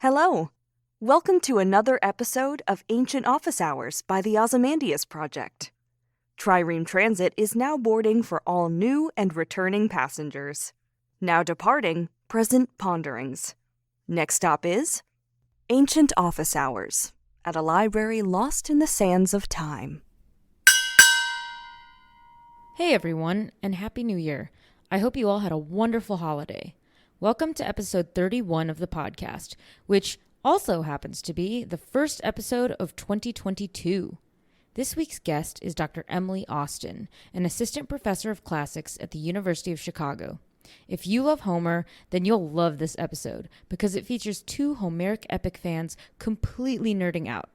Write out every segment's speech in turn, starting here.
Hello! Welcome to another episode of Ancient Office Hours by the Ozymandias Project. Trireme Transit is now boarding for all new and returning passengers. Now departing, present ponderings. Next stop is Ancient Office Hours at a library lost in the sands of time. Hey everyone, and Happy New Year. I hope you all had a wonderful holiday. Welcome to episode 31 of the podcast, which also happens to be the first episode of 2022. This week's guest is Dr. Emily Austin, an assistant professor of classics at the University of Chicago. If you love Homer, then you'll love this episode because it features two Homeric epic fans completely nerding out.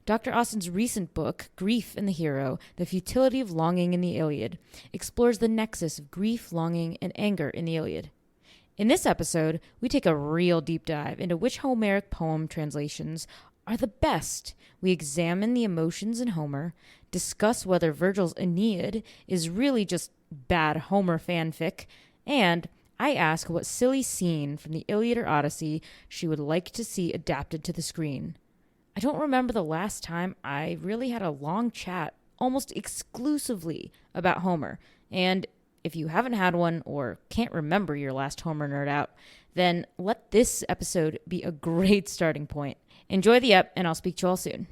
Dr. Austin's recent book, Grief and the Hero, The Futility of Longing in the Iliad, explores the nexus of grief, longing, and anger in the Iliad. In this episode, we take a real deep dive into which Homeric poem translations are the best. We examine the emotions in Homer, discuss whether Vergil's Aeneid is really just bad Homer fanfic, and I ask what silly scene from the Iliad or Odyssey she would like to see adapted to the screen. I don't remember the last time I really had a long chat almost exclusively about Homer, and if you haven't had one or can't remember your last Homer nerd out, then let this episode be a great starting point. Enjoy the ep, and I'll speak to you all soon.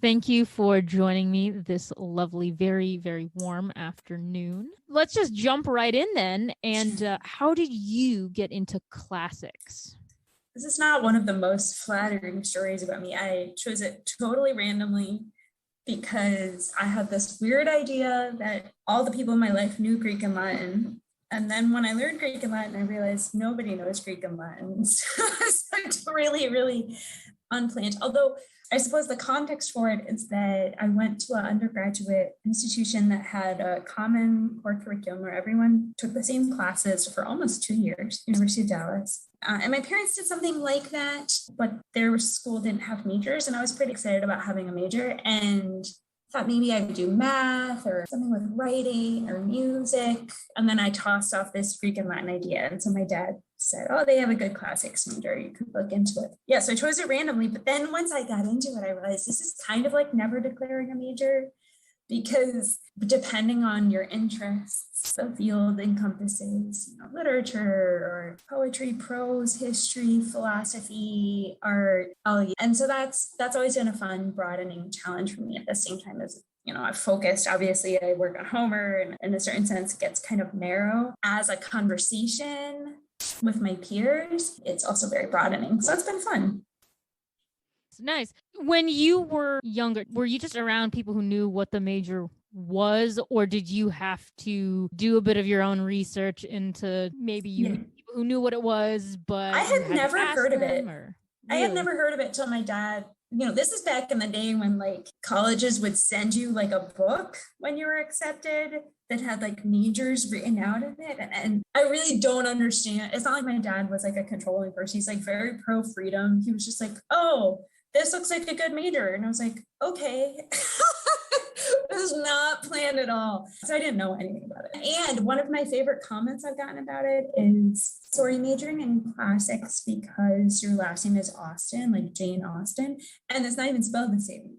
Thank you for joining me this lovely, very, very warm afternoon. Let's just jump right in then. And how did you get into classics? This is not one of the most flattering stories about me. I chose it totally randomly because I had this weird idea that all the people in my life knew Greek and Latin. And then when I learned Greek and Latin, I realized nobody knows Greek and Latin. So it's really, really unplanned. Although I suppose the context for it is that I went to an undergraduate institution that had a common core curriculum where everyone took the same classes for almost 2 years, University of Dallas. And my parents did something like that, but their school didn't have majors. And I was pretty excited about having a major and thought maybe I would do math or something with writing or music. And then I tossed off this Greek and Latin idea. And so my dad said, oh, they have a good classics major. You could look into it. Yeah, so I chose it randomly. But then once I got into it, I realized this is kind of like never declaring a major because depending on your interests, the field encompasses literature or poetry, prose, history, philosophy, art, and so that's always been a fun, broadening challenge for me. At the same time as I've focused. Obviously, I work on Homer, and in a certain sense, it gets kind of narrow as a conversation with my peers. It's also very broadening, so it's been fun. Nice. When you were younger, were you just around people who knew what the major was, or did you have to do a bit of your own research into maybe you knew people who knew what it was, but I had never heard of it. Really? I had never heard of it till my dad. This is back in the day when colleges would send you a book when you were accepted that had majors written out of it. And I really don't understand. It's not like my dad was a controlling person. He's very pro freedom. He was just oh, this looks like a good major. And I was like, okay. This is not planned at all. So I didn't know anything about it. And one of my favorite comments I've gotten about it is, so are you majoring in classics because your last name is Austen, like Jane Austen? And it's not even spelled the same.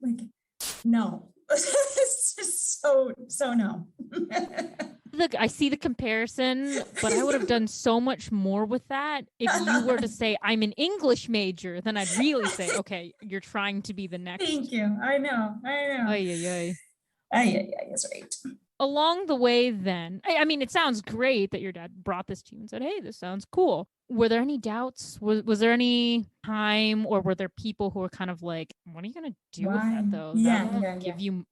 No. It's just so no. Look, I see the comparison, but I would have done so much more with that. If you were to say, I'm an English major, then I'd really say, okay, you're trying to be the next. Thank you. I know. Ay. That's right. Along the way then, I mean, it sounds great that your dad brought this to you and said, hey, this sounds cool. Were there any doubts? Was there any time, or were there people who were kind of like, what are you going to do with that though?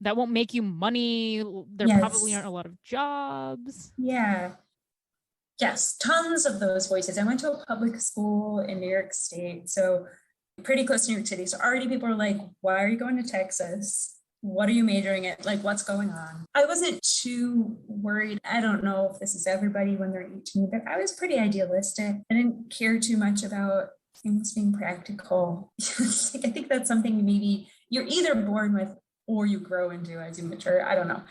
That won't make you money. There probably aren't a lot of jobs. Yeah. Yes, tons of those voices. I went to a public school in New York State, so pretty close to New York City. So already people are like, why are you going to Texas? What are you majoring in? What's going on? I wasn't too worried. I don't know if this is everybody when they're 18, but I was pretty idealistic. I didn't care too much about things being practical. I think that's something maybe you're either born with or you grow into as you mature. I don't know.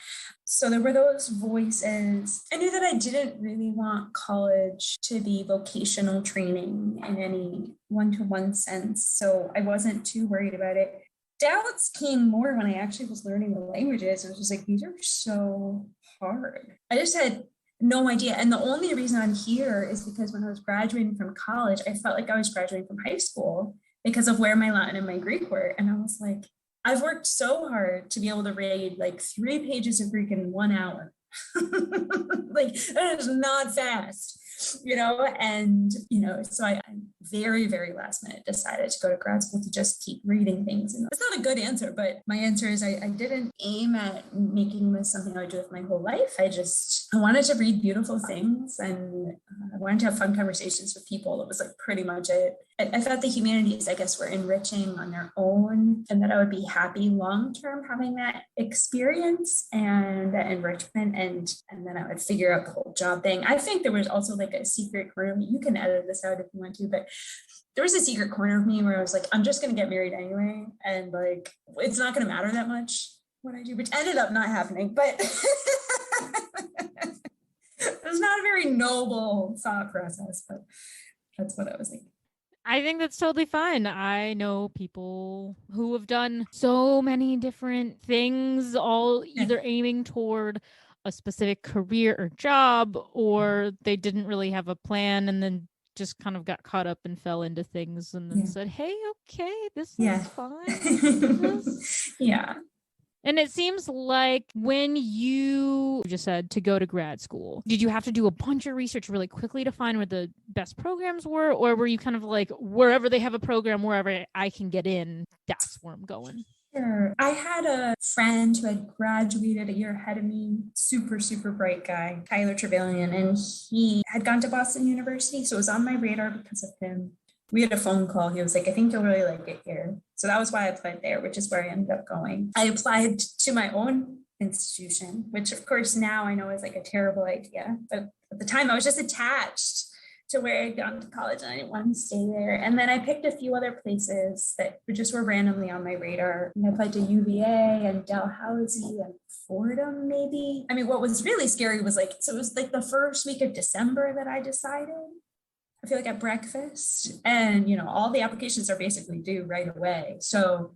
So there were those voices. I knew that I didn't really want college to be vocational training in any one-to-one sense. So I wasn't too worried about it. Doubts came more when I actually was learning the languages. It was just like, these are so hard. I just had no idea. And the only reason I'm here is because when I was graduating from college, I felt like I was graduating from high school because of where my Latin and my Greek were. And I was like, I've worked so hard to be able to read like 3 pages of Greek in 1 hour. Like, that is not fast, and, so I very, very last minute decided to go to grad school to just keep reading things. And it's not a good answer, but my answer is I didn't aim at making this something I would do with my whole life. I wanted to read beautiful things, and I wanted to have fun conversations with people. That was like pretty much it. I thought the humanities, I guess, were enriching on their own, and that I would be happy long-term having that experience and that enrichment, and then I would figure out the whole job thing. I think there was also like a secret corner of me. You can edit this out if you want to, but there was a secret corner of me where I was like, I'm just going to get married anyway. And like, it's not going to matter that much what I do, which ended up not happening, but it was not a very noble thought process, but that's what I was thinking. I think that's totally fine. I know people who have done so many different things, all either aiming toward a specific career or job, or they didn't really have a plan and then just kind of got caught up and fell into things and then said, hey, okay, this is fine. Yeah. And it seems like when you just said to go to grad school, did you have to do a bunch of research really quickly to find where the best programs were? Or were you kind of like, wherever they have a program, wherever I can get in, that's where I'm going? Sure. I had a friend who had graduated a year ahead of me, super, super bright guy, Tyler Trevelyan, and he had gone to Boston University. So it was on my radar because of him. We had a phone call. He was like, I think you'll really like it here. So that was why I applied there, which is where I ended up going. I applied to my own institution, which of course now I know is like a terrible idea. But at the time I was just attached to where I'd gone to college and I didn't want to stay there. And then I picked a few other places that just were randomly on my radar. And I applied to UVA and Dalhousie and Fordham, maybe. I mean, what was really scary was like, so it was like the first week of December that I decided. I feel like at breakfast, and all the applications are basically due right away. So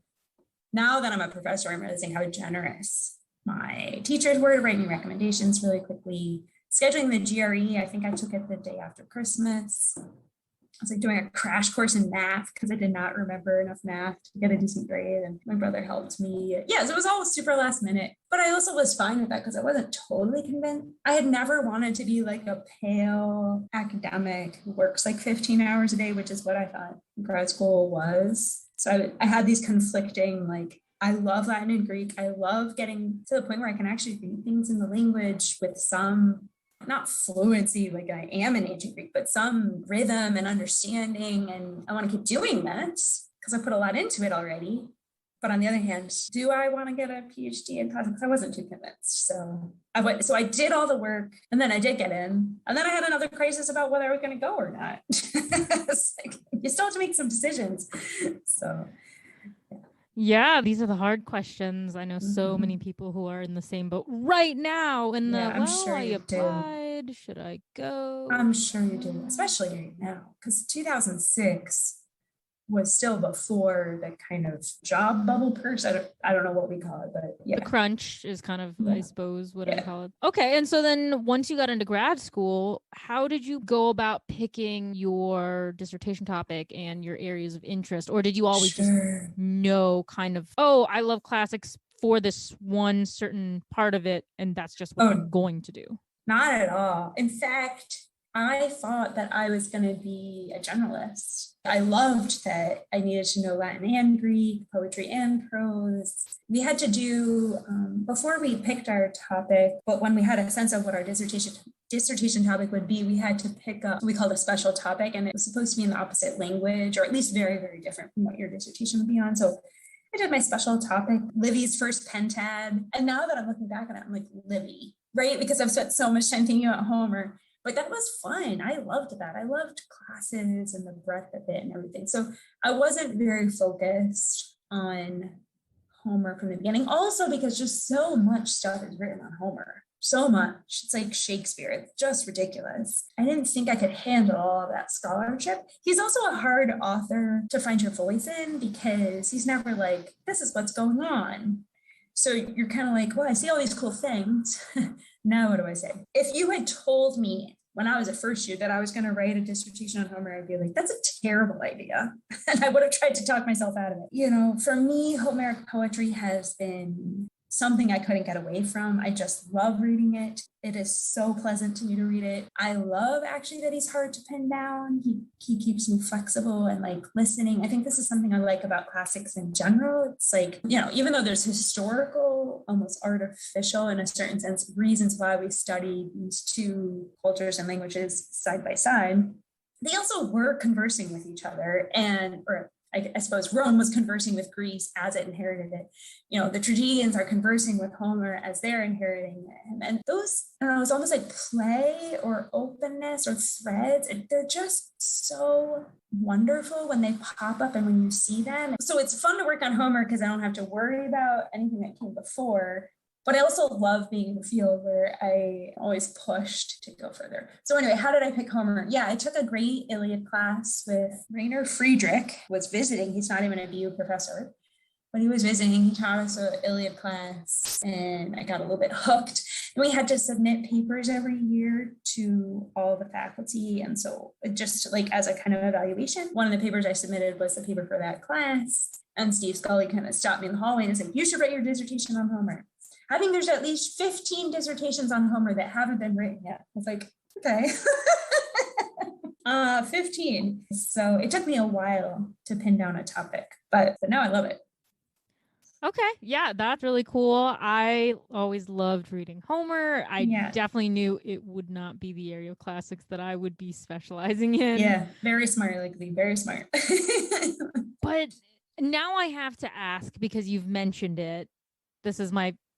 now that I'm a professor, I'm realizing how generous my teachers were to write me recommendations really quickly. Scheduling the GRE, I think I took it the day after Christmas. I was like doing a crash course in math because I did not remember enough math to get a decent grade, and my brother helped me. Yeah, so it was all super last minute, but I also was fine with that because I wasn't totally convinced. I had never wanted to be like a pale academic who works like 15 hours a day, which is what I thought grad school was. So I had these conflicting, like, I love Latin and Greek. I love getting to the point where I can actually read things in the language with some, not fluency, like I am in ancient Greek, but some rhythm and understanding. And I want to keep doing that because I put a lot into it already. But on the other hand, do I want to get a PhD in classics? I wasn't too convinced. So I did all the work, and then I did get in. And then I had another crisis about whether I was going to go or not. It's like, you still have to make some decisions. So yeah, these are the hard questions. I know so many people who are in the same boat right now. I applied. Should I go? I'm sure you do, especially right now, because 2006 was still before the kind of job bubble burst. I don't know what we call it, but yeah. The crunch is kind of, I suppose, what I call it. Okay, and so then once you got into grad school, how did you go about picking your dissertation topic and your areas of interest? Or did you always just know kind of, oh, I love classics for this one certain part of it, and that's just what I'm going to do? Not at all. In fact, I thought that I was going to be a generalist. I loved that I needed to know Latin and Greek, poetry and prose. We had to do, before we picked our topic, but when we had a sense of what our dissertation topic would be, we had to pick up what we called a special topic, and it was supposed to be in the opposite language, or at least very, very different from what your dissertation would be on. So I did my special topic, Livy's first pentad. And now that I'm looking back on it, I'm like, Livy, right? Because I've spent so much time thinking about Homer. But that was fun. I loved that. I loved classes and the breadth of it and everything. So I wasn't very focused on Homer from the beginning. Also because just so much stuff is written on Homer. So much. It's like Shakespeare. It's just ridiculous. I didn't think I could handle all of that scholarship. He's also a hard author to find your voice in because he's never like, this is what's going on. So you're kind of like, well, I see all these cool things. Now what do I say? If you had told me when I was a first year that I was going to write a dissertation on Homer, I'd be like, that's a terrible idea. And I would have tried to talk myself out of it. You know, for me, Homeric poetry has been something I couldn't get away from. I just love reading it. It is so pleasant to me to read it. I love actually that he's hard to pin down. He keeps me flexible and like listening. I think this is something I like about classics in general. It's like, you know, even though there's historical, almost artificial in a certain sense, reasons why we study these two cultures and languages side by side, they also were conversing with each other or I suppose Rome was conversing with Greece as it inherited it. You know, the tragedians are conversing with Homer as they're inheriting him. And those, I don't know, it's almost like play or openness or threads. They're just so wonderful when they pop up and when you see them. So it's fun to work on Homer because I don't have to worry about anything that came before. But I also love being in the field where I always pushed to go further. So anyway, how did I pick Homer? Yeah, I took a great Iliad class with Rainer Friedrich, was visiting. He's not even a BU professor, but he was visiting. He taught us an Iliad class and I got a little bit hooked. And we had to submit papers every year to all the faculty. And so just like as a kind of evaluation, one of the papers I submitted was the paper for that class. And Steve Scully kind of stopped me in the hallway and said, you should write your dissertation on Homer. I think there's at least 15 dissertations on Homer that haven't been written yet. I was like, okay. 15. So it took me a while to pin down a topic, but now I love it. Okay. Yeah, that's really cool. I always loved reading Homer. I definitely knew it would not be the area of classics that I would be specializing in. Yeah, very smart, Lexie, very smart. But now I have to ask, because you've mentioned it, this is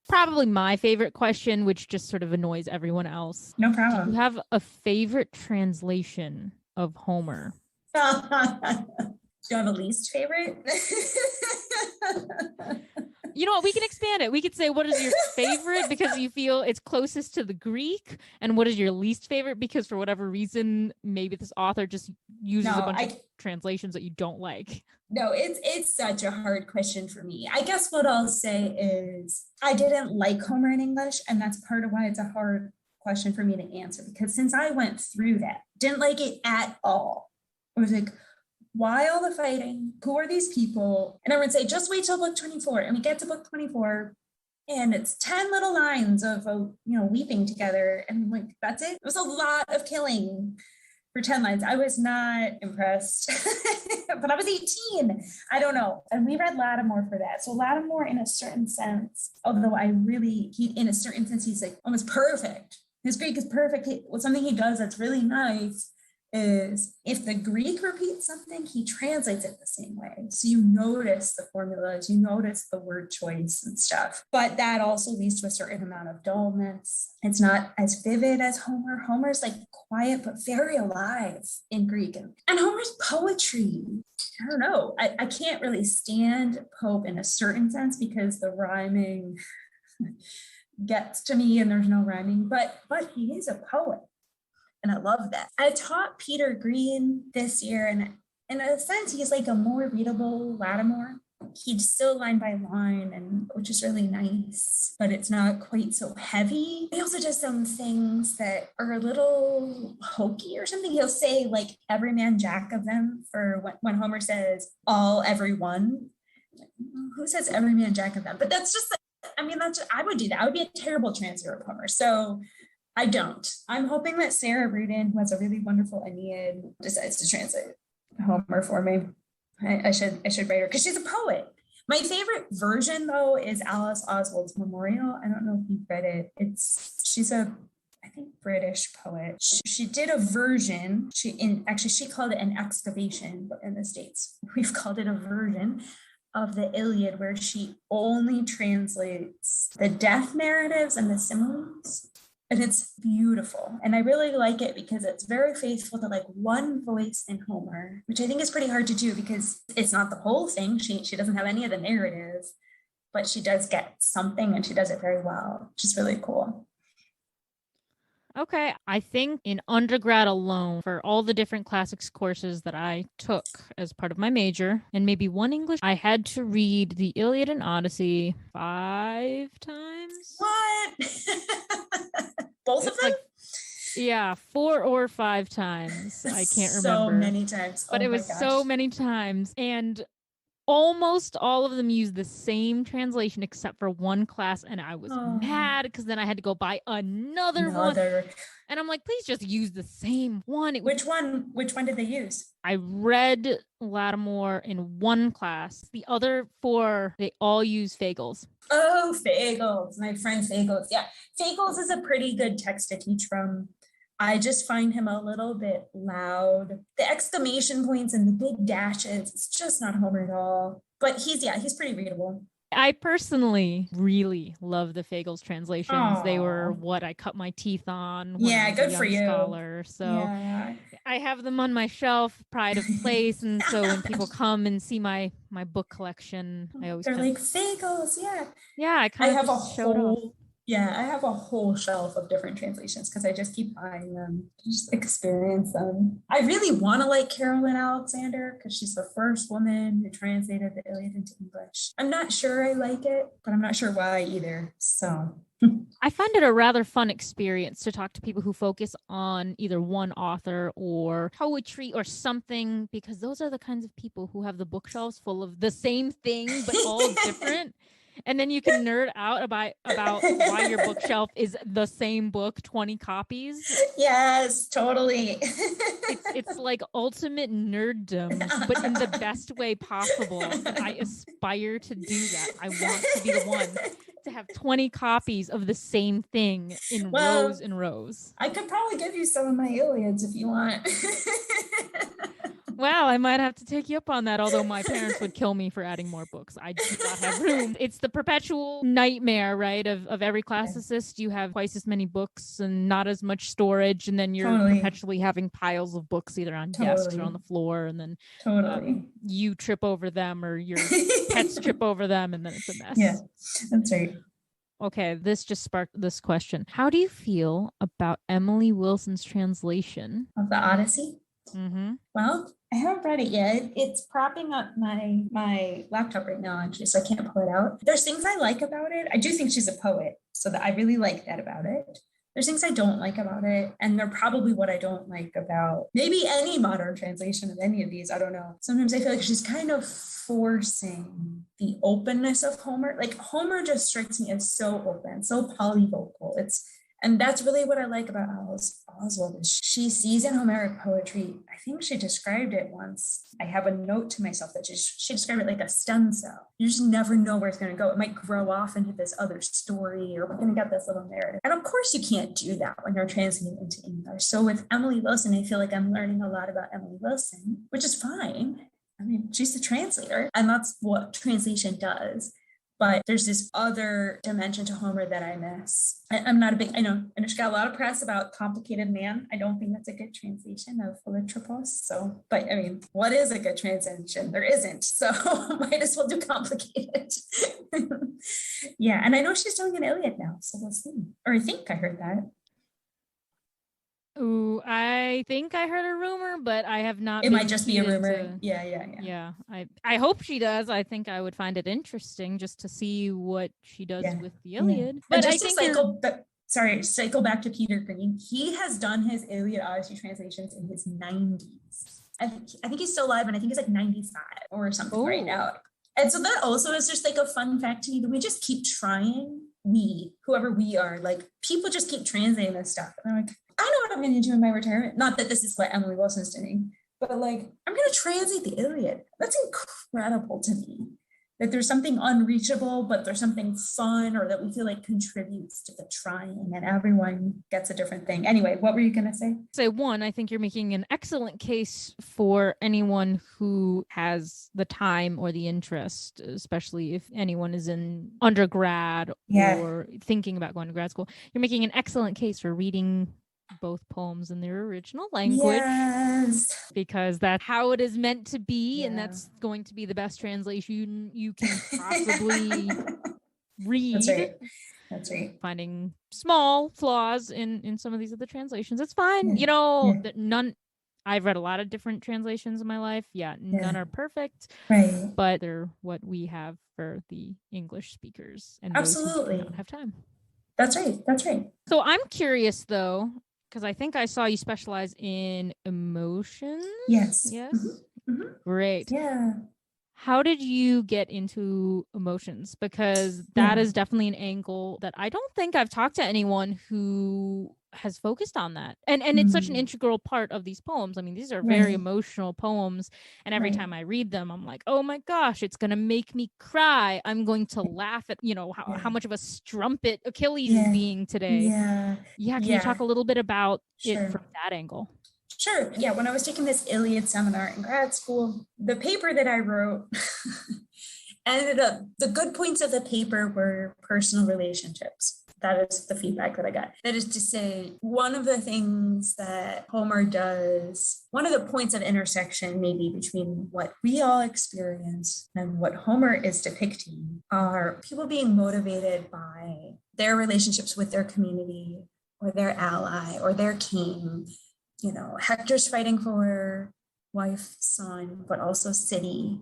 probably my favorite question, which just sort of annoys everyone else. No problem. Do you have a favorite translation of Homer? Do you have a least favorite? You know what? We can expand it. We could say, what is your favorite because you feel it's closest to the Greek? And what is your least favorite because for whatever reason, maybe this author just uses a bunch of translations that you don't like? No, it's such a hard question for me. I guess what I'll say is I didn't like Homer in English, and that's part of why it's a hard question for me to answer, because since I went through that, didn't like it at all. I was like, why all the fighting? Who are these people? And everyone say, just wait till book 24. And we get to book 24 and it's 10 little lines of, weeping together. And I'm like, that's it? It was a lot of killing for 10 lines. I was not impressed, but I was 18. I don't know. And we read Lattimore for that. So Lattimore in a certain sense, although in a certain sense, he's like almost perfect. His Greek is perfect. Something he does that's really nice is if the Greek repeats something, he translates it the same way. So you notice the formulas, you notice the word choice and stuff. But that also leads to a certain amount of dullness. It's not as vivid as Homer. Homer's like quiet, but very alive in Greek. And Homer's poetry, I don't know. I can't really stand Pope in a certain sense because the rhyming gets to me and there's no rhyming, but he is a poet. And I love that. I taught Peter Green this year, and in a sense, he's like a more readable Lattimore. He's still line by line, and which is really nice, but it's not quite so heavy. He also does some things that are a little hokey or something. He'll say like every man jack of them for when Homer says all, everyone. Who says every man jack of them? But that's just, I would do that. I would be a terrible translator of Homer. So I don't. I'm hoping that Sarah Rudin, who has a really wonderful Aeneid, decides to translate Homer for me. I should write her because she's a poet. My favorite version, though, is Alice Oswald's Memorial. I don't know if you've read it. She's a, I think, British poet. She did a version. She called it an excavation, but in the States, we've called it a version of the Iliad, where she only translates the death narratives and the similes. And it's beautiful. And I really like it because it's very faithful to like one voice in Homer, which I think is pretty hard to do because it's not the whole thing. She doesn't have any of the narrative, but she does get something and she does it very well, which is really cool. Okay, I think in undergrad alone, for all the different classics courses that I took as part of my major, and maybe one English, I had to read the Iliad and Odyssey 5 times. What? Both of them? Yeah, 4 or 5 times. I can't remember. So many times. But it was so many times. And almost all of them used the same translation except for one class, and I was mad because then I had to go buy another one. And I'm like, please just use the same one. Which one did they use? I read Lattimore in one class. The other 4, they all use Fagles. Oh, Fagles. My friend Fagles. Yeah. Fagles is a pretty good text to teach from. I just find him a little bit loud. The exclamation points and the big dashes, it's just not Homer at all. But he's pretty readable. I personally really love the Fagles translations. Aww. They were what I cut my teeth on when I was good a young for you. Scholar. So I have them on my shelf, pride of place. And so when people come and see my book collection, I always they're like, Fagles, yeah. I have a whole. Yeah, I have a whole shelf of different translations because I just keep buying them, just experience them. I really want to like Carolyn Alexander because she's the first woman who translated the Iliad into English. I'm not sure I like it, but I'm not sure why either. So I find it a rather fun experience to talk to people who focus on either one author or poetry or something, because those are the kinds of people who have the bookshelves full of the same thing, but all different. And then you can nerd out about why your bookshelf is the same book, 20 copies. Yes, totally. It's like ultimate nerddom, but in the best way possible. And I aspire to do that. I want to be the one to have 20 copies of the same thing in rows and rows. I could probably give you some of my Iliads if you want. Wow, I might have to take you up on that, although my parents would kill me for adding more books. I do not have room. It's the perpetual nightmare, right, of every classicist. You have twice as many books and not as much storage, and then you're perpetually having piles of books either on desks or on the floor, and then you trip over them or your pets trip over them, and then it's a mess. Yeah, that's right. Okay, this just sparked this question. How do you feel about Emily Wilson's translation of the Odyssey? Mm-hmm. Well, I haven't read it yet. It's propping up my laptop right now, actually, so I can't pull it out. There's things I like about it. I do think she's a poet, so that I really like that about it. There's things I don't like about it, and they're probably what I don't like about maybe any modern translation of any of these. I don't know. Sometimes I feel like she's kind of forcing the openness of Homer. Like Homer just strikes me as so open, so polyvocal. And that's really what I like about Oswald. Is she sees in Homeric poetry, I think she described it once. I have a note to myself that she described it like a stem cell. You just never know where it's going to go. It might grow off into this other story, or we're going to get this little narrative. And of course you can't do that when you're translating into English. So with Emily Wilson, I feel like I'm learning a lot about Emily Wilson, which is fine. I mean, she's the translator, and that's what translation does. But there's this other dimension to Homer that I miss. I'm not a big, I know, and she got a lot of press about complicated man. I don't think that's a good translation of Philotropos. So, but I mean, what is a good translation? There isn't. So might as well do complicated. Yeah. And I know she's doing an Iliad now. So we'll see. Or I think I heard that. Ooh, I think I heard a rumor, but I have not. It might just be a rumor. Yeah. I hope she does. I think I would find it interesting just to see what she does with the Iliad. Yeah. But just to cycle back to Peter Green. He has done his Iliad Odyssey translations in his 90s. I think he's still alive, and I think he's like 95 or something right now. And so that also is just like a fun fact to me that we just keep trying. Whoever we are, like people just keep translating this stuff. And I'm like, I know what I'm going to do in my retirement. Not that this is what Emily Wilson's doing, but like, I'm going to translate the Iliad. That's incredible to me. That there's something unreachable, but there's something fun, or that we feel like contributes to the trying, and everyone gets a different thing. Anyway, what were you going to say? Say one, I think you're making an excellent case for anyone who has the time or the interest, especially if anyone is in undergrad or thinking about going to grad school. You're making an excellent case for reading both poems in their original language. Yes. Because that's how it is meant to be, and Yeah. that's going to be the best translation you can possibly read. That's right. That's right. Finding small flaws in some of these other translations. It's fine. Yeah. None. I've read a lot of different translations in my life. None are perfect. Right. But they're what we have for the English speakers and Absolutely. those who do not have time. That's right. That's right. So I'm curious though, because I think I saw you specialize in emotions. Yes. Yes. Mm-hmm. Mm-hmm. Great. Yeah. How did you get into emotions? Because that is definitely an angle that I don't think I've talked to anyone who has focused on that. And it's such an integral part of these poems. I mean, these are very emotional poems. And every time I read them, I'm like, oh my gosh, it's going to make me cry. I'm going to laugh at, how much of a strumpet Achilles is being today. Yeah. Can you talk a little bit about it Sure. from that angle? Sure. Yeah. When I was taking this Iliad seminar in grad school, the paper that I wrote ended up, the good points of the paper were personal relationships. That is the feedback that I got. That is to say, one of the things that Homer does, one of the points of intersection maybe between what we all experience and what Homer is depicting are people being motivated by their relationships with their community or their ally or their king. Hector's fighting for wife, son, but also city.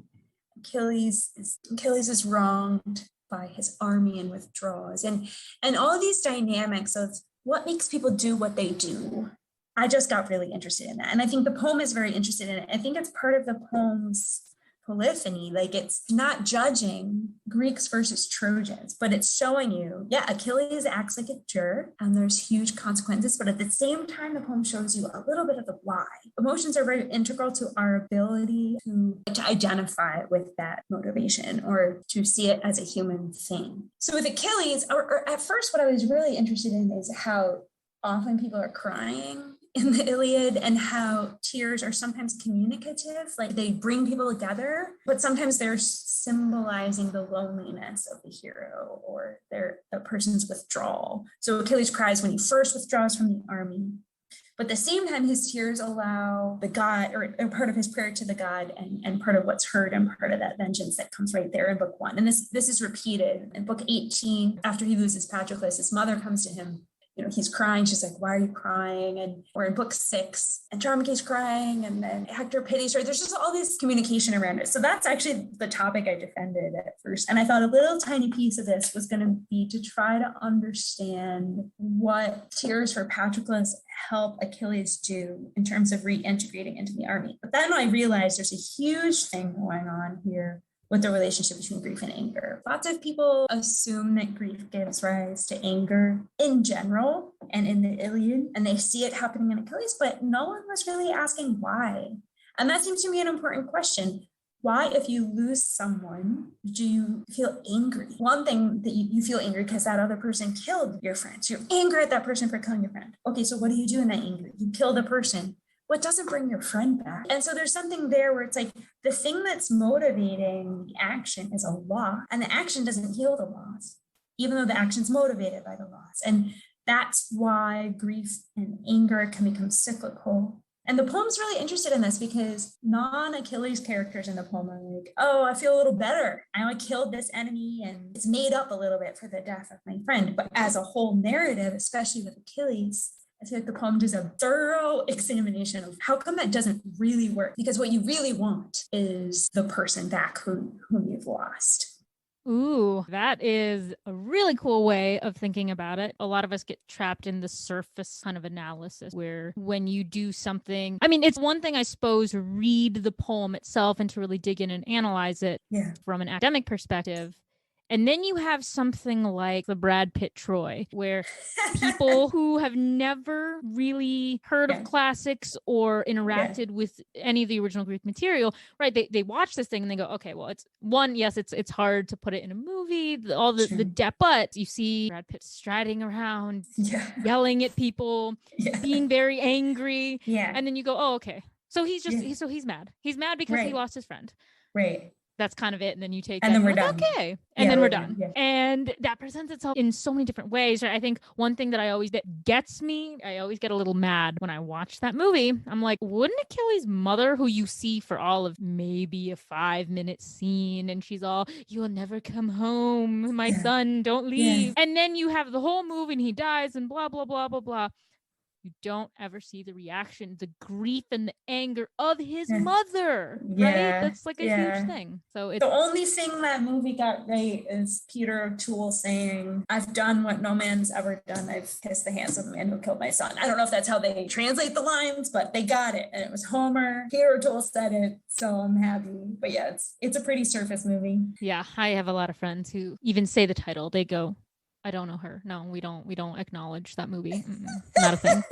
Achilles is wronged by his army and withdraws. And all of these dynamics of what makes people do what they do. I just got really interested in that. And I think the poem is very interested in it. I think it's part of the poem's polyphony. Like, it's not judging Greeks versus Trojans, but it's showing you, Achilles acts like a jerk and there's huge consequences, but at the same time, the poem shows you a little bit of the why. Emotions are very integral to our ability to identify with that motivation or to see it as a human thing. So with Achilles, or at first, what I was really interested in is how often people are crying in the Iliad and how tears are sometimes communicative, like they bring people together, but sometimes they're symbolizing the loneliness of the hero or the person's withdrawal. So Achilles cries when he first withdraws from the army, but at the same time, his tears allow the god, or part of his prayer to the god, and part of what's heard and part of that vengeance that comes right there in book 1. And this is repeated in book 18. After he loses Patroclus, his mother comes to him. He's crying. She's like, why are you crying? And we're in book 6, and Andromache's crying, and then Hector pities her. There's just all this communication around it. So that's actually the topic I defended at first. And I thought a little tiny piece of this was going to be to try to understand what tears for Patroclus help Achilles do in terms of reintegrating into the army. But then I realized there's a huge thing going on here with the relationship between grief and anger. Lots of people assume that grief gives rise to anger in general and in the Iliad, and they see it happening in Achilles, but no one was really asking why. And that seems to me an important question. Why, if you lose someone, do you feel angry? One thing that you feel angry because that other person killed your friend. So you're angry at that person for killing your friend. Okay, so what do you do in that anger? You kill the person. What doesn't bring your friend back? And so there's something there where it's like the thing that's motivating the action is a loss, and the action doesn't heal the loss, even though the action's motivated by the loss. And that's why grief and anger can become cyclical. And the poem's really interested in this because non-Achilles characters in the poem are like, oh, I feel a little better. I killed this enemy and it's made up a little bit for the death of my friend. But as a whole narrative, especially with Achilles, I feel like the poem does a thorough examination of how come that doesn't really work? Because what you really want is the person back whom you've lost. Ooh, that is a really cool way of thinking about it. A lot of us get trapped in the surface kind of analysis where when you do something, I mean, it's one thing, I suppose, read the poem itself and to really dig in and analyze it from an academic perspective. And then you have something like the Brad Pitt Troy, where people who have never really heard of classics or interacted with any of the original Greek material, right? They watch this thing and they go, okay, well, it's one, yes, it's hard to put it in a movie, the depth, but you see Brad Pitt striding around, yelling at people, being very angry. And then you go, oh, okay. So he's just, he's mad. He's mad because he lost his friend. Right. that's kind of it. And then you take and that then we're like, done. okay. And then we're done. Yeah. And that presents itself in so many different ways. Right? I think one thing that gets me, I always get a little mad when I watch that movie. I'm like, wouldn't Achilles' mother, who you see for all of maybe a 5-minute scene, and she's all, you'll never come home, my son, don't leave. And then you have the whole movie and he dies and blah, blah, blah, blah, blah. You don't ever see the reaction, the grief and the anger of his mother, right? That's like a huge thing. So the only thing that movie got right is Peter O'Toole saying, I've done what no man's ever done. I've kissed the hands of the man who killed my son. I don't know if that's how they translate the lines, but they got it. And it was Homer. Peter O'Toole said it, so I'm happy. But yeah, it's a pretty surface movie. Yeah, I have a lot of friends who even say the title. They go, I don't know her. No, we don't acknowledge that movie. Not a thing.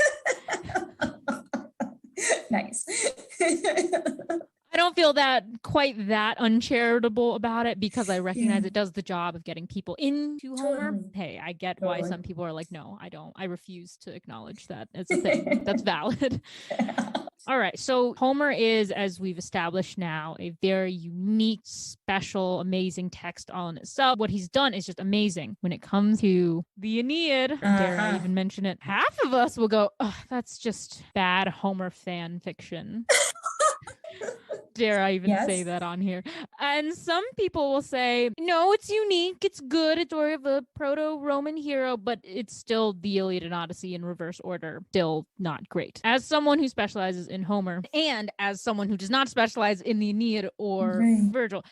Nice. I don't feel quite that uncharitable about it because I recognize it does the job of getting people into Homer. Hey, I get why some people are like, no, I don't. I refuse to acknowledge that as a thing. That's valid. All right. So Homer is, as we've established now, a very unique, special, amazing text all in itself. What he's done is just amazing. When it comes to the Aeneid, dare I even mention it, half of us will go, oh, that's just bad Homer fan fiction. Dare I even say that on here? And some people will say, no, it's unique. It's good. It's sort of a proto-Roman hero, but it's still the Iliad and Odyssey in reverse order. Still not great. As someone who specializes in Homer and as someone who does not specialize in the Aeneid or Vergil,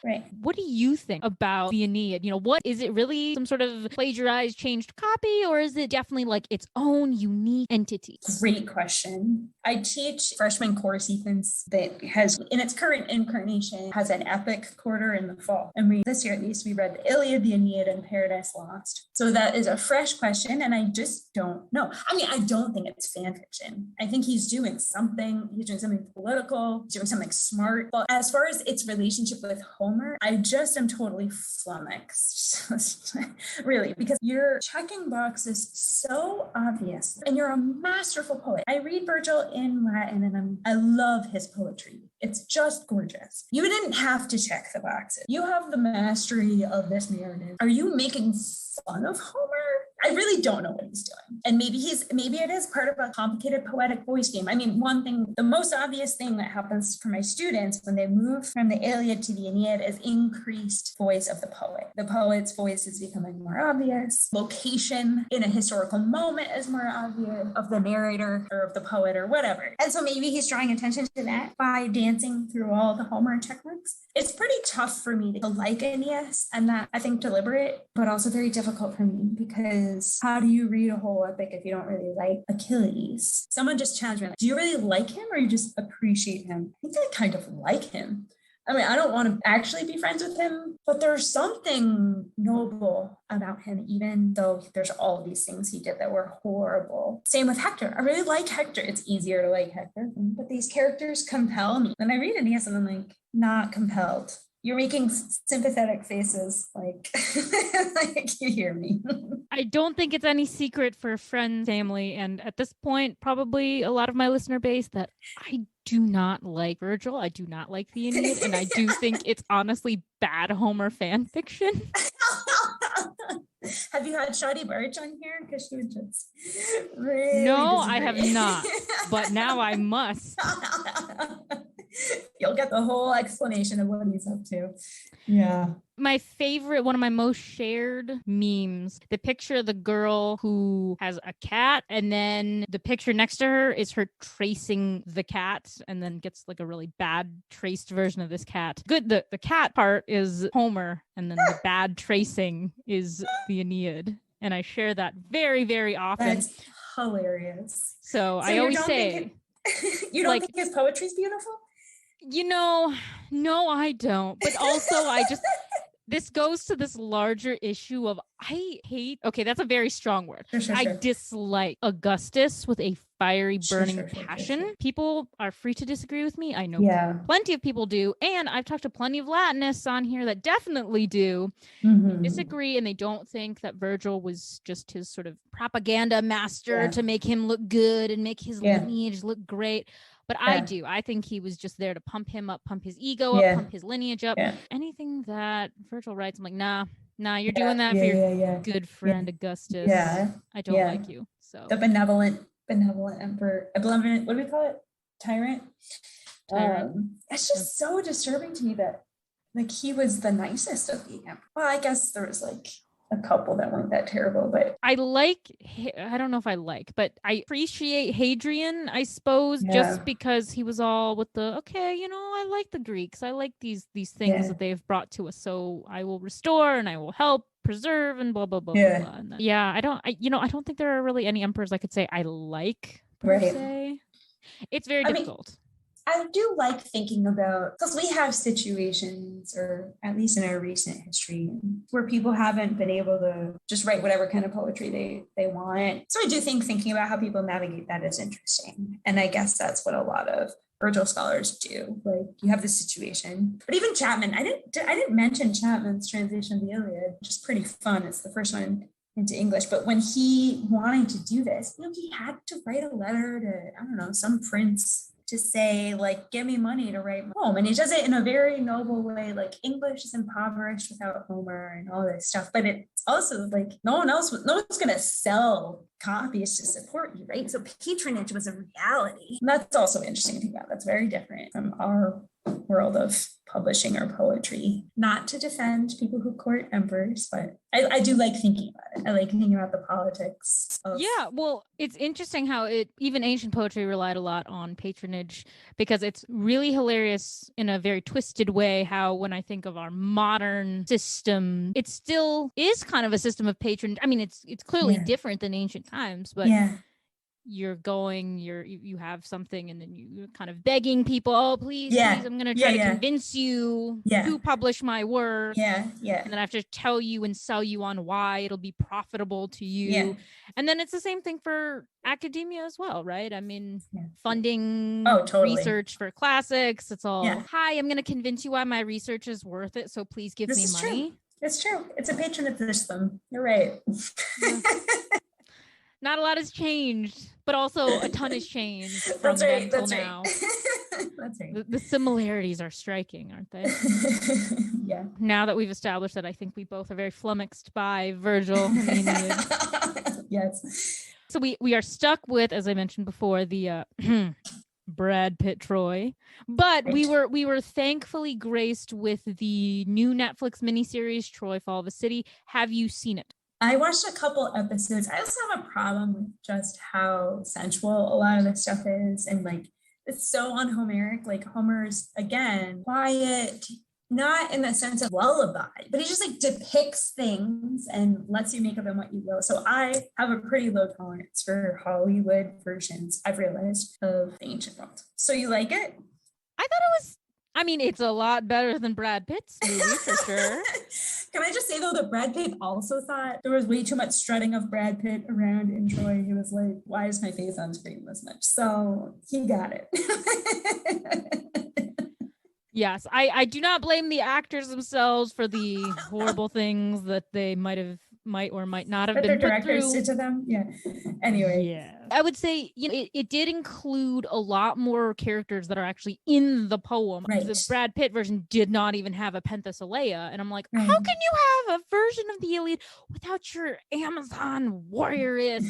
what do you think about the Aeneid? What is it really some sort of plagiarized, changed copy, or is it definitely like its own unique entity? Great question. I teach freshman core sequence that has, in its current incarnation, has an epic quarter in the fall. And this year at least, we read the Iliad, the Aeneid, and Paradise Lost. So that is a fresh question, and I just don't know. I mean, I don't think it's fan fiction. I think he's doing something. He's doing something political. He's doing something smart. But as far as its relationship with Homer, I just am totally flummoxed. Really, because your checking box is so obvious, and you're a masterful poet. I read Vergil in Latin, and I love his poetry. It's just gorgeous. You didn't have to check the boxes. You have the mastery of this narrative. Are you making fun of Homer? I really don't know what he's doing. And maybe it is part of a complicated poetic voice game. I mean, the most obvious thing that happens for my students when they move from the Iliad to the Aeneid is increased voice of the poet. The poet's voice is becoming more obvious. Location in a historical moment is more obvious of the narrator or of the poet or whatever. And so maybe he's drawing attention to that by dancing through all the Homer checkmarks. It's pretty tough for me to like Aeneas, and that I think deliberate, but also very difficult for me because how do you read a whole epic if you don't really like Achilles? Someone just challenged me, like, do you really like him or you just appreciate him? I think I kind of like him. I mean, I don't want to actually be friends with him, but there's something noble about him, even though there's all of these things he did that were horrible. Same with Hector. I really like Hector. It's easier to like Hector, but these characters compel me. When I read Aeneas, and I'm like, not compelled. You're making sympathetic faces, like, like you hear me. I don't think it's any secret for friends, family, and at this point, probably a lot of my listener base that I do not like Vergil. I do not like the Aeneid, and I do think it's honestly bad Homer fan fiction. Have you had Shoddy Birch on here? Because she was just No, I have not, but now I must. You'll get the whole explanation of what he's up to. Yeah. My favorite, one of my most shared memes, the picture of the girl who has a cat, and then the picture next to her is her tracing the cat, and then gets like a really bad traced version of this cat. Good, the cat part is Homer, and then the bad tracing is the Aeneid. And I share that very, very often. That's hilarious. So I always say... You don't think his poetry's beautiful? No, I don't. But also, this goes to this larger issue of I hate, okay, that's a very strong word. Sure. I dislike Augustus with a fiery, burning passion. Sure. People are free to disagree with me. I know plenty of people do. And I've talked to plenty of Latinists on here that definitely do disagree. And they don't think that Vergil was just his sort of propaganda master to make him look good and make his lineage look great. But I do. I think he was just there to pump him up, pump his ego up, pump his lineage up. Anything that Vergil writes, I'm like, nah, you're doing that for your good friend Augustus. Yeah. I don't like you. So the benevolent emperor, a benevolent, what do we call it? Tyrant. It's just so disturbing to me that like he was the nicest of the emperor. Well, I guess there was like a couple that weren't that terrible, but I don't know if I like, but I appreciate Hadrian, I suppose, just because he was all with the, okay, I like the Greeks. I like these things that they've brought to us. So I will restore and I will help preserve and blah, blah, blah, blah, blah. And I don't think there are really any emperors I could say I like per se. It's very difficult. I do like thinking about, because we have situations, or at least in our recent history, where people haven't been able to just write whatever kind of poetry they want. So I do think thinking about how people navigate that is interesting. And I guess that's what a lot of Vergil scholars do. Like you have this situation, but even Chapman, I didn't mention Chapman's translation of the Iliad, which is pretty fun. It's the first one into English, but when he wanted to do this, he had to write a letter to, I don't know, some prince to say, like, give me money to write my poem. And he does it in a very noble way. Like, English is impoverished without Homer and all this stuff. But it's also like no one's going to sell copies to support you, right? So patronage was a reality. And that's also interesting to think about. That's very different from our world of publishing or poetry. Not to defend people who court emperors, but I do like thinking about it. I like thinking about the politics of... Yeah, well, it's interesting how even ancient poetry relied a lot on patronage, because it's really hilarious in a very twisted way how when I think of our modern system, it still is kind of a system of patronage. I mean, it's clearly different than ancient times, but you have something and then you're kind of begging people, oh, please, I'm going to try to convince you to publish my work. And then I have to tell you and sell you on why it'll be profitable to you. And then it's the same thing for academia as well, right? I mean, funding research for classics. It's all, hi, I'm going to convince you why my research is worth it. So please give me money. It's true. It's a patronage system. You're right. Not a lot has changed, but also a ton has changed from then until now. That's right. The similarities are striking, aren't they? Now that we've established that, I think we both are very flummoxed by Vergil and Aeneid. Yes. So we are stuck with, as I mentioned before, the Brad Pitt Troy, but we were thankfully graced with the new Netflix miniseries Troy Fall of a City. Have you seen it? I watched a couple episodes. I also have a problem with just how sensual a lot of this stuff is. And like, it's so un-Homeric. Like Homer's, again, quiet, not in the sense of lullaby, but he just like depicts things and lets you make of them what you will. So I have a pretty low tolerance for Hollywood versions, I've realized, of the ancient world. So you like it? I thought it was, it's a lot better than Brad Pitt's movie for sure. Can I just say, though, that Brad Pitt also thought there was way too much strutting of Brad Pitt around in Troy. He was like, why is my face on screen this much? So he got it. Yes, I do not blame the actors themselves for the horrible things that they might or might not have been put through. Did to them. Yeah. Anyway. I would say, it did include a lot more characters that are actually in the poem. Right. The Brad Pitt version did not even have a Penthesilea. And I'm like, how can you have a version of the Iliad without your Amazon warrioress?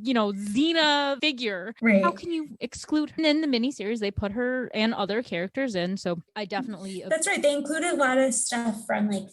Xena figure. Right. How can you exclude her? And in the miniseries, they put her and other characters in. So I definitely... That's right. They included a lot of stuff from like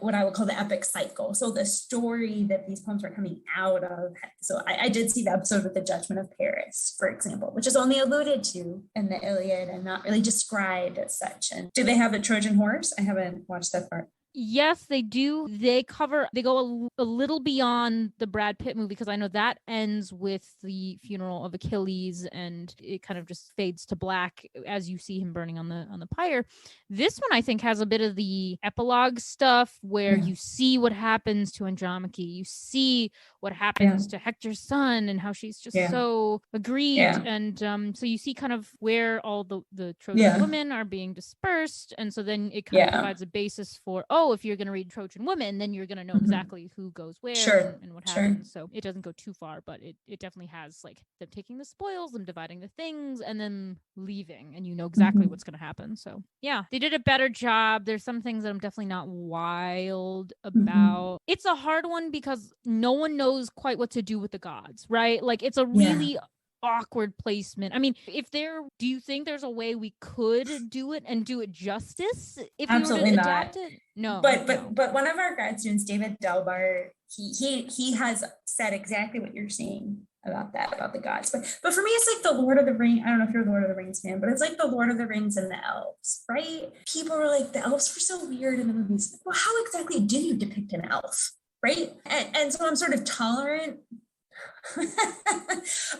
what I would call the epic cycle. So the story that these poems were coming out of. So I did see the episode with the Judgment of Paris, for example, which is only alluded to in the Iliad and not really described as such. And do they have a Trojan horse? I haven't watched that part. Yes, they do. They go a little beyond the Brad Pitt movie, because I know that ends with the funeral of Achilles and it kind of just fades to black as you see him burning on the pyre. This one, I think, has a bit of the epilogue stuff where you see what happens to Andromache. You see what happens to Hector's son and how she's just so aggrieved. And so you see kind of where all the Trojan women are being dispersed. And so then it kind of provides a basis for, know if you're going to read Trojan Women, then you're going to know exactly who goes where and what happens. So it doesn't go too far, but it definitely has like them taking the spoils, them dividing the things, and then leaving, and you know exactly what's going to happen. So yeah, they did a better job. There's some things that I'm definitely not wild about. It's a hard one because no one knows quite what to do with the gods, right? Like it's a really awkward placement. I mean, do you think there's a way we could do it and do it justice if Absolutely we were to not. adapt it? No. But one of our grad students, David Delbar, he has said exactly what you're saying about the gods. But for me, it's like the Lord of the Rings. I don't know if you're a Lord of the Rings fan, but it's like the Lord of the Rings and the elves, right? People were like, the elves were so weird in the movies. Well, how exactly do you depict an elf, right? And so I'm sort of tolerant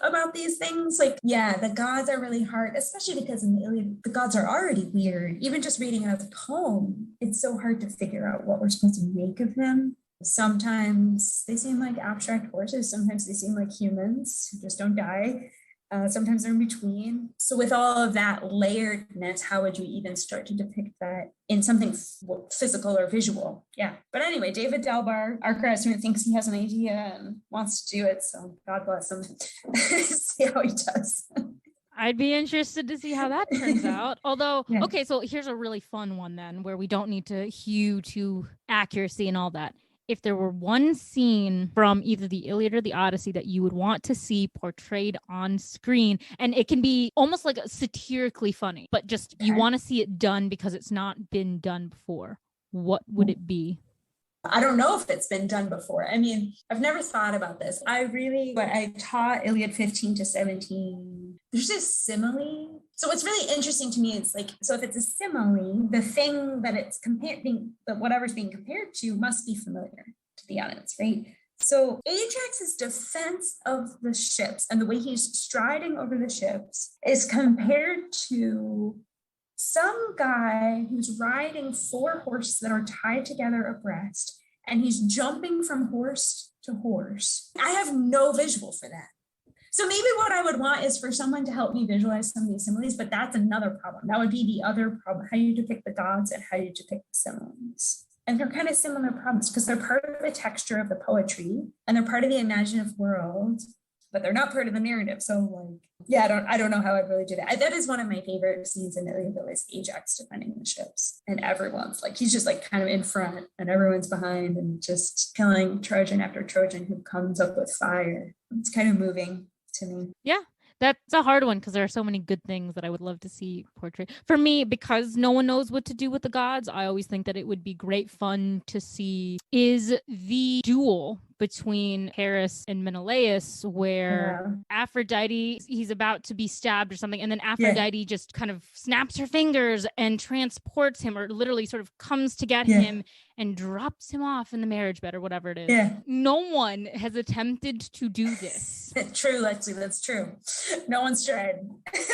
about these things. Like, yeah, the gods are really hard, especially because in the Iliad, the gods are already weird. Even just reading out the poem, it's so hard to figure out what we're supposed to make of them. Sometimes they seem like abstract horses. Sometimes they seem like humans who just don't die. Sometimes they're in between. So with all of that layeredness, how would you even start to depict that in something physical or visual? Yeah. But anyway, David Delbar, our grad student, thinks he has an idea and wants to do it. So God bless him. See how he does. I'd be interested to see how that turns out. Although, okay, so here's a really fun one then, where we don't need to hew to accuracy and all that. If there were one scene from either the Iliad or the Odyssey that you would want to see portrayed on screen, and it can be almost like satirically funny, but just you want to see it done because it's not been done before, what would it be? I don't know if it's been done before. I mean, I've never thought about this. I taught Iliad 15 to 17. There's this simile. So what's really interesting to me is like, so if it's a simile, the thing that it's comparing, that whatever's being compared to must be familiar to the audience, right? So Ajax's defense of the ships and the way he's striding over the ships is compared to some guy who's riding 4 horses that are tied together abreast, and he's jumping from horse to horse. I have no visual for that. So maybe what I would want is for someone to help me visualize some of these similes, but that's another problem. That would be the other problem, how you depict the gods and how you depict the similes. And they're kind of similar problems because they're part of the texture of the poetry and they're part of the imaginative world, but they're not part of the narrative. So like, yeah, I don't know how I'd really do that. That is one of my favorite scenes in Iliad, though, is Ajax defending the ships. And everyone's like, he's just like kind of in front and everyone's behind and just killing Trojan after Trojan who comes up with fire. It's kind of moving to me. Yeah. That's a hard one because there are so many good things that I would love to see portrayed. For me, because no one knows what to do with the gods, I always think that it would be great fun to see is the duel between Paris and Menelaus, where Aphrodite, he's about to be stabbed or something, and then Aphrodite just kind of snaps her fingers and transports him, or literally sort of comes to get him and drops him off in the marriage bed or whatever it is. Yeah. No one has attempted to do this. True, Lexie, that's true. No one's tried.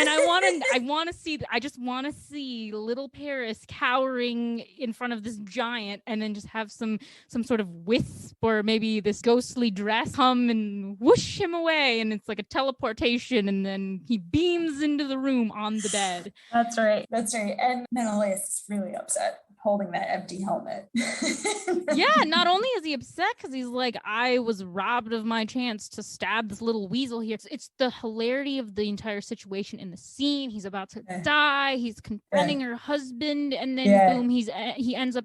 And I just want to see little Paris cowering in front of this giant, and then just have some sort of wisp or maybe this ghostly dress come and whoosh him away, and it's like a teleportation, and then he beams into the room on the bed. That's right. And Menelaus is really upset holding that empty helmet. Yeah, not only is he upset because he's like, I was robbed of my chance to stab this little weasel here. It's the hilarity of the entire situation in the scene. He's about to die. He's confronting her husband, and then boom, he ends up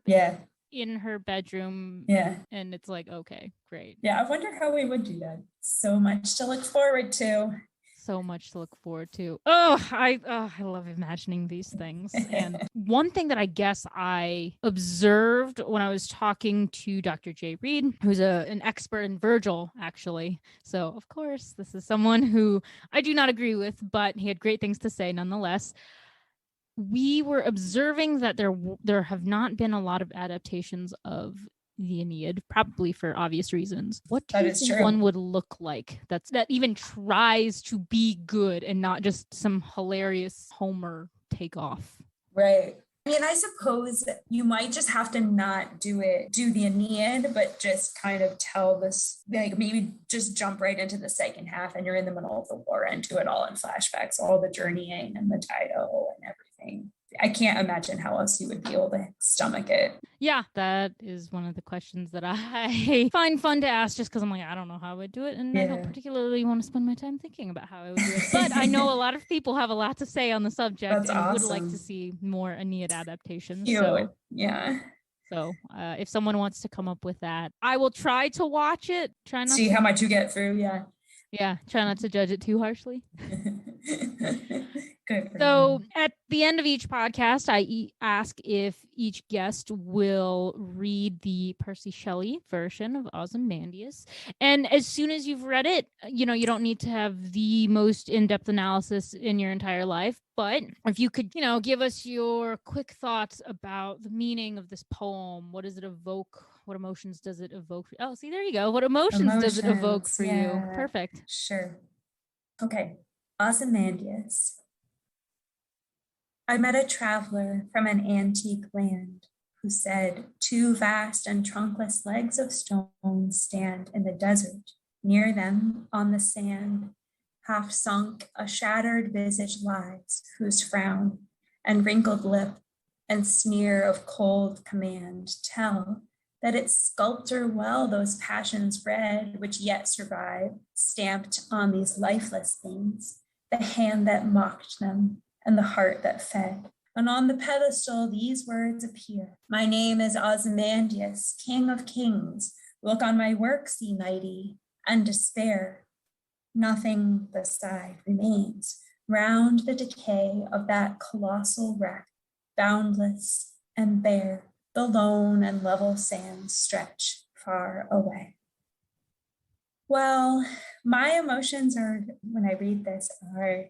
in her bedroom. Yeah. And it's like, okay, great. Yeah, I wonder how we would do that. So much to look forward to. I love imagining these things. And one thing that I guess I observed when I was talking to Dr. J. Reed, who's an expert in Vergil, actually. So, of course, this is someone who I do not agree with, but he had great things to say nonetheless. We were observing that there have not been a lot of adaptations of the Aeneid, probably for obvious reasons. What do you think one would look like that even tries to be good and not just some hilarious Homer takeoff? Right. I mean, I suppose you might just have to not do the Aeneid, but just kind of tell this, like maybe just jump right into the second half and you're in the middle of the war and do it all in flashbacks, all the journeying and the title and everything. I can't imagine how else you would be able to stomach it. Yeah, that is one of the questions that I find fun to ask just because I'm like, I don't know how I would do it. And I don't particularly want to spend my time thinking about how I would do it. But I know a lot of people have a lot to say on the subject. That's and awesome. would like to see more Aeneid adaptations. Cute. So yeah. So if someone wants to come up with that, I will try to watch it. Try not see to, how much you get through. Yeah. Yeah. Try not to judge it too harshly. Good. So at the end of each podcast, I ask if each guest will read the Percy Shelley version of Ozymandias. And as soon as you've read it, you don't need to have the most in-depth analysis in your entire life. But if you could, give us your quick thoughts about the meaning of this poem. What does it evoke? What emotions does it evoke? Oh, see, there you go. What emotions does it evoke for you? Perfect. Sure. Okay. Ozymandias. I met a traveler from an antique land who said, 2 vast and trunkless legs of stone stand in the desert. Near them, on the sand, half sunk, a shattered visage lies, whose frown and wrinkled lip and sneer of cold command tell that its sculptor well those passions read which yet survive, stamped on these lifeless things, the hand that mocked them, and the heart that fed. And on the pedestal these words appear. My name is Ozymandias, King of Kings. Look on my works, ye mighty, and despair. Nothing beside remains. Round the decay of that colossal wreck, boundless and bare, the lone and level sands stretch far away. Well, my emotions when I read this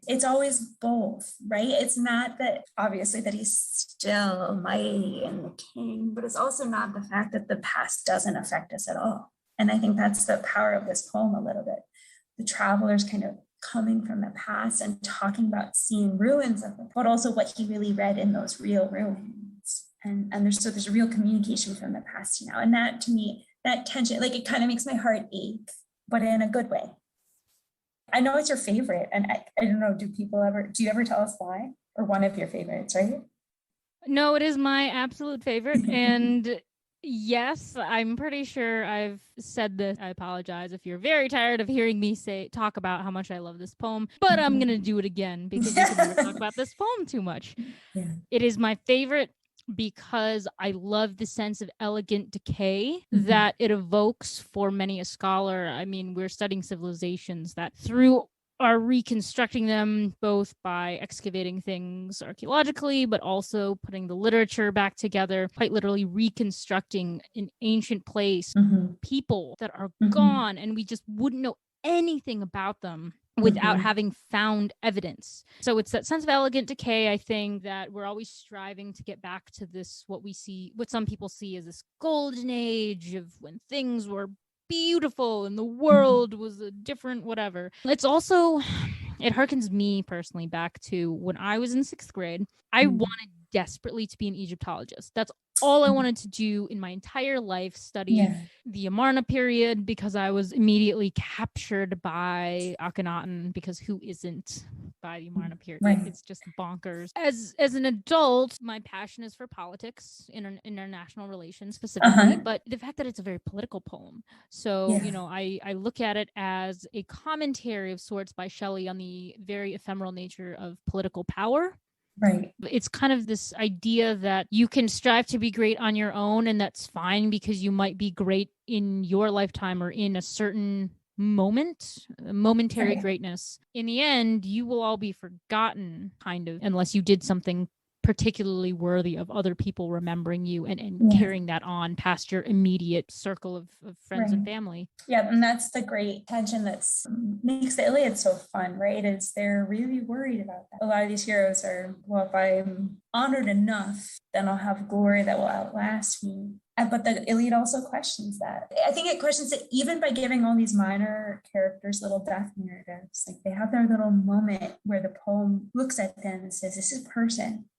it's always both, right? It's not that obviously that he's still mighty and the king, but it's also not the fact that the past doesn't affect us at all. And I think that's the power of this poem a little bit. The traveler's kind of coming from the past and talking about seeing ruins of it, but also what he really read in those real ruins. And there's a real communication from the past, and that to me, that tension, like it kind of makes my heart ache, but in a good way. I know it's your favorite, and I don't know, do you ever tell us why? Or one of your favorites, right? No, it is my absolute favorite. And yes, I'm pretty sure I've said this. I apologize if you're very tired of hearing me talk about how much I love this poem, but I'm going to do it again because you can never talk about this poem too much. Yeah. It is my favorite because I love the sense of elegant decay that it evokes for many a scholar. I mean, we're studying civilizations that through are reconstructing them both by excavating things archaeologically, but also putting the literature back together, quite literally reconstructing an ancient place, people that are gone, and we just wouldn't know anything about them without having found evidence. So it's that sense of elegant decay, I think, that we're always striving to get back to this, what some people see as this golden age of when things were beautiful and the world was a different whatever. It's also, it harkens me personally back to when I was in 6th grade. I wanted desperately to be an Egyptologist. That's all I wanted to do in my entire life, study the Amarna period, because I was immediately captured by Akhenaten, because who isn't by the Amarna period? Right. It's just bonkers. As an adult, my passion is for politics, international relations specifically, but the fact that it's a very political poem. So, I look at it as a commentary of sorts by Shelley on the very ephemeral nature of political power. Right. It's kind of this idea that you can strive to be great on your own, and that's fine because you might be great in your lifetime or in a certain momentary greatness. In the end, you will all be forgotten, kind of, unless you did something particularly worthy of other people remembering you and carrying that on past your immediate circle of friends and family. Yeah, and that's the great tension that's makes the Iliad so fun, right? Is they're really worried about that. A lot of these heroes are, well, if I'm honored enough, then I'll have glory that will outlast me. But the Iliad also questions that. I think it questions it even by giving all these minor characters little death narratives. Like they have their little moment where the poem looks at them and says, this is a person.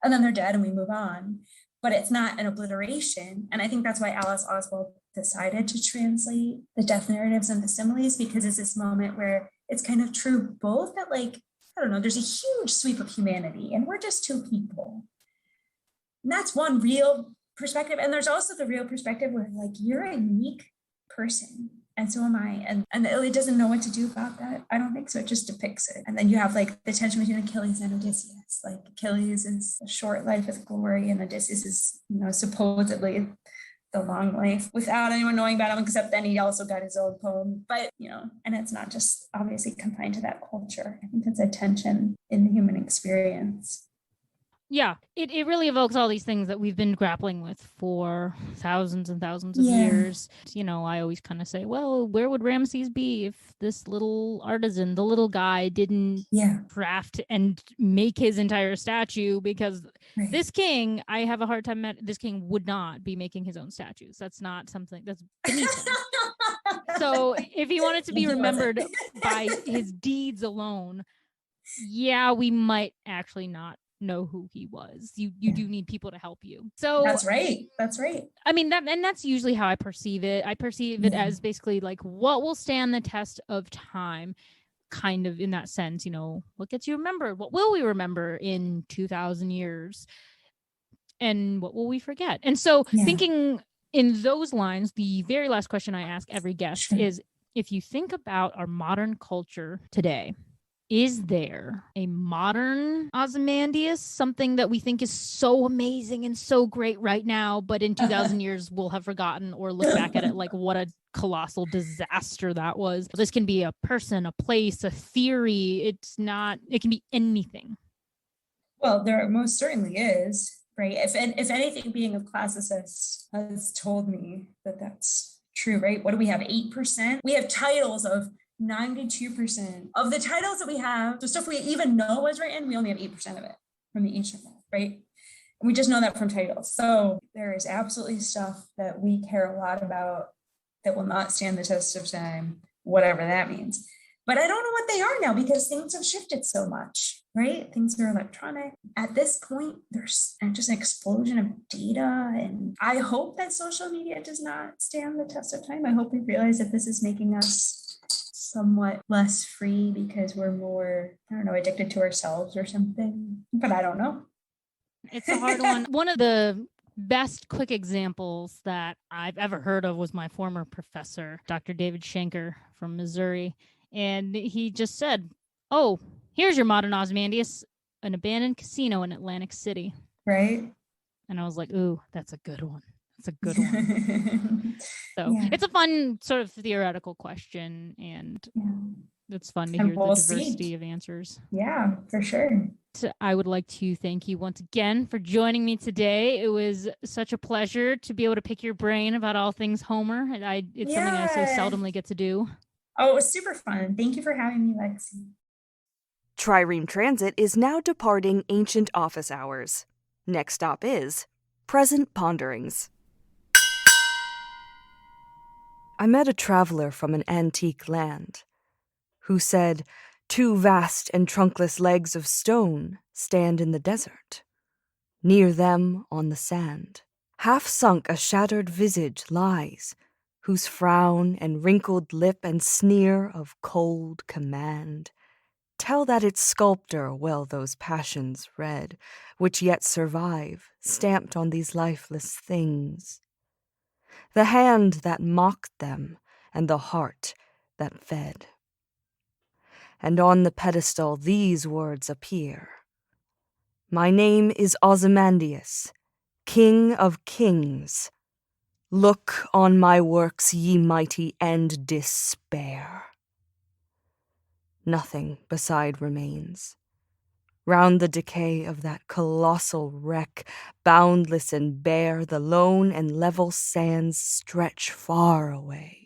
And then they're dead and we move on. But it's not an obliteration. And I think that's why Alice Oswald decided to translate the death narratives and the similes, because it's this moment where it's kind of true both that like I don't know, there's a huge sweep of humanity and we're just two people. And that's one real perspective. And there's also the real perspective where like you're a unique person and so am I. And the Iliad doesn't know what to do about that. I don't think so. It just depicts it. And then you have like the tension between Achilles and Odysseus. Like Achilles is a short life with glory and Odysseus is, supposedly the long life without anyone knowing about him, except then he also got his own poem. But, and it's not just obviously confined to that culture. I think it's a tension in the human experience. Yeah, it really evokes all these things that we've been grappling with for thousands and thousands of years. I always kind of say, well, where would Ramses be if this little artisan, the little guy, didn't craft and make his entire statue? Because this king, I have a hard time, this king would not be making his own statues. That's not something that's beneath him. So if he wanted to be remembered by his deeds alone, we might actually not know who he was. You do need people to help you. So that's right. I mean, that's usually how I perceive it. I perceive it as basically like what will stand the test of time, kind of in that sense. What gets you remembered? What will we remember in 2,000 years? And what will we forget? And so thinking in those lines, the very last question I ask every guest is, if you think about our modern culture today, is there a modern Ozymandias, something that we think is so amazing and so great right now, but in 2,000 years we'll have forgotten or look back at it like what a colossal disaster that was? This can be a person, a place, a theory. It can be anything. Well, there most certainly is, right? If anything, being a classicist has told me that that's true, right? What do we have? 8%? We have titles of 92% of the titles that we have, the stuff we even know was written, we only have 8% of it from the ancient world, right? And we just know that from titles. So there is absolutely stuff that we care a lot about that will not stand the test of time, whatever that means. But I don't know what they are now because things have shifted so much, right? Things are electronic. At this point, there's just an explosion of data. And I hope that social media does not stand the test of time. I hope we realize that this is making us somewhat less free because we're more, addicted to ourselves or something. But I don't know. It's a hard one. One of the best quick examples that I've ever heard of was my former professor, Dr. David Schenker from Missouri. And he just said, oh, here's your modern Ozymandias, an abandoned casino in Atlantic City. Right. And I was like, ooh, that's a good one. It's a good one. So it's a fun sort of theoretical question, and it's fun to hear the diversity of answers. Yeah, for sure. So I would like to thank you once again for joining me today. It was such a pleasure to be able to pick your brain about all things Homer. It's something I so seldomly get to do. Oh, it was super fun. Thank you for having me, Lexie. Trireme Transit is now departing ancient office hours. Next stop is Present Ponderings. I met a traveler from an antique land who said, 2 vast and trunkless legs of stone stand in the desert. Near them on the sand, half sunk a shattered visage lies, whose frown and wrinkled lip and sneer of cold command tell that its sculptor well those passions read, which yet survive, stamped on these lifeless things. The hand that mocked them, and the heart that fed. And on the pedestal these words appear. My name is Ozymandias, King of Kings. Look on my works, ye mighty, and despair. Nothing beside remains. Round the decay of that colossal wreck, boundless and bare, the lone and level sands stretch far away.